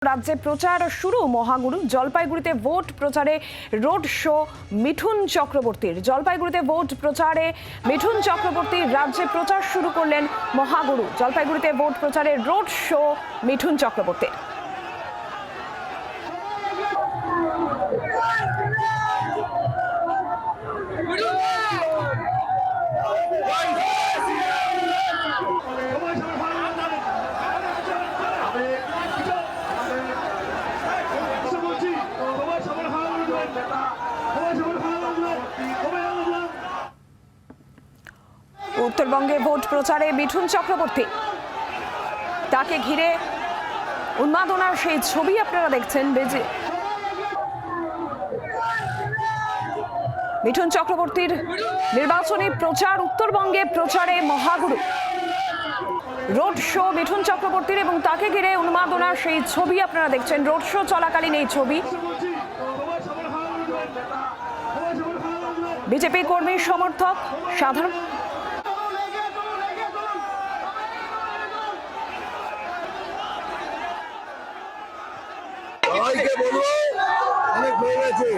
রাজ্যে প্রচার শুরু মহাগুরু। জলপাইগুড়িতে ভোট প্রচারে রোড শো মিঠুন চক্রবর্তীর। জলপাইগুড়িতে ভোট প্রচারে মিঠুন চক্রবর্তী রাজ্যে প্রচার শুরু করলেন মহাগুরু। জলপাইগুড়িতে ভোট প্রচারে রোড শো মিঠুন চক্রবর্তীর। উত্তরবঙ্গে ভোট প্রচারে মিঠুন চক্রবর্তী, তাকে ঘিরে উন্মাদনার সেই ছবি আপনারা দেখছেন। মিঠুন চক্রবর্তীর নির্বাচনী প্রচার, উত্তরবঙ্গে প্রচারে মহাগুরু। রোড শো মিঠুন চক্রবর্তীর এবং তাকে ঘিরে উন্মাদনার সেই ছবি আপনারা দেখছেন। রোড শো চলাকালীন এই ছবি। বিজেপি কর্মী সমর্থক সাধারণ সবাইকে বলবো, অনেক হয়ে গেছে,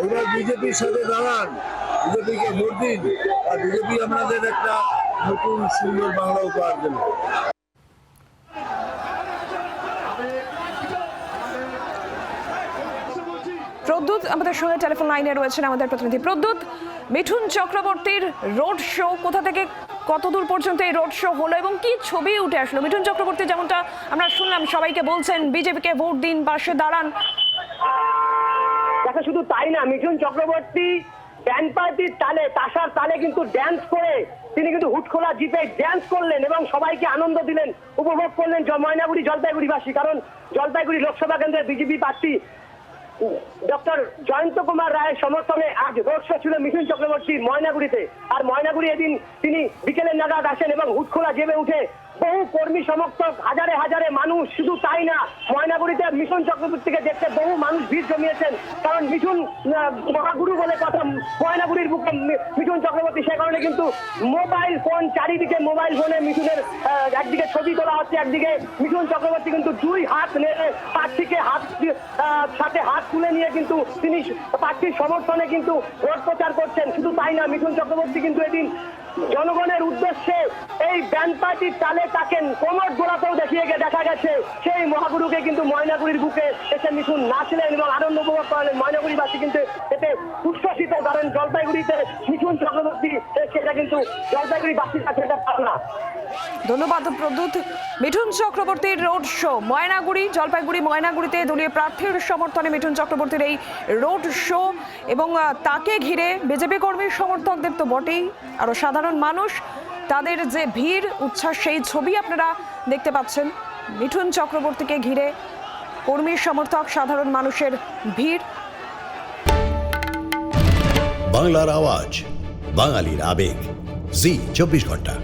এবার বিজেপির সাথে দাঁড়ান, বিজেপিকে ভোট দিন, আর বিজেপি আমাদের একটা নতুন সুন্দর বাংলা উপহার দেবে। প্রদ্যুৎ আমাদের সঙ্গে টেলিফোন লাইনে রয়েছেন, আমাদের প্রতিনিধি প্রদ্যুৎ। মিঠুন চক্রবর্তীর রোড শো কোথা থেকে কতদূর পর্যন্ত এই রোড শো হলো এবং কি ছবি উঠে আসলো? মিঠুন চক্রবর্তী যেমনটা আমরা শুনলাম, সবাইকে বলছেন বিজেপিকে ভোট দিন, পাশে দাঁড়ান। দেখা শুধু তাই না, মিঠুন চক্রবর্তী ব্যান্ড পার্টির তালে, তাসার তালে কিন্তু ড্যান্স করে তিনি কিন্তু হুটখোলা জিপে ড্যান্স করলেন এবং সবাইকে আনন্দ দিলেন, উপভোগ করলেন ময়নাগুড়ি জলপাইগুড়িবাসী। কারণ জলপাইগুড়ি লোকসভা কেন্দ্রের বিজেপি প্রার্থী ডক্টর জয়ন্ত কুমার রায়ের সমর্থনে আজ রোড শো ছিল মিঠুন চক্রবর্তীর ময়নাগুড়িতে। আর ময়নাগুড়ি এদিন তিনি বিকেলের নাগাদ আসেন এবং হুটখোলা জেবে উঠে বহু কর্মী সমর্থক, হাজারে হাজারে মানুষ। শুধু তাই না, ময়নাগুড়িতে মিঠুন চক্রবর্তীকে দেখতে বহু মানুষ ভিড় জমিয়েছেন। কারণ মিঠুন মহাগুরু বলে কথা ময়নাগুড়ির বুকে মিঠুন চক্রবর্তী, সে কারণে কিন্তু মোবাইল ফোন চারিদিকে, মোবাইল ফোনে মিঠুনের একদিকে ছবি তোলা হচ্ছে, একদিকে মিঠুন চক্রবর্তী কিন্তু দুই হাত নেড়ে প্রার্থীকে সাথে হাত তুলে নিয়ে কিন্তু তিনি প্রার্থীর সমর্থনে কিন্তু ভোট প্রচার করছেন। শুধু তাই না, মিঠুন চক্রবর্তী কিন্তু এদিন জনগণের উদ্দেশ্যে এই ব্যান্ড পার্টির তালে তাকে কোমর গোড়াতেও দেখা গেছে। সেই মহাগুরুকে কিন্তু ময়নাগুড়ির বুকে এসে মিঠুন নাচলেন এবং আনন্দ উপভোগ করলেন। ময়নাগুড়িবাসী কিন্তু এতে উচ্ছ্বসিত, কারণ জলপাইগুড়িতে মিঠুন চক্রবর্তী, সেটা কিন্তু জলপাইগুড়িবাসীর কাছে একটা পাওনা। ধন্যবাদ প্রদ্যুৎ। মিঠুন চক্রবর্তীর রোড শো ময়নাগুড়ি, জলপাইগুড়ি ময়নাগুড়িতে দলীয় প্রার্থীর সমর্থনে মিঠুন চক্রবর্তীর এই রোড শো এবং তাকে ঘিরে বিজেপি কর্মীর সমর্থকদের তো বটেই, আরও সাধারণ মানুষ, তাদের যে ভিড় উচ্ছ্বাস, সেই ছবি আপনারা দেখতে পাচ্ছেন। মিঠুন চক্রবর্তীকে ঘিরে কর্মী সমর্থক সাধারণ মানুষের ভিড়। বাংলার আওয়াজ, বাঙালির আবেগ, জি 24 ঘন্টা।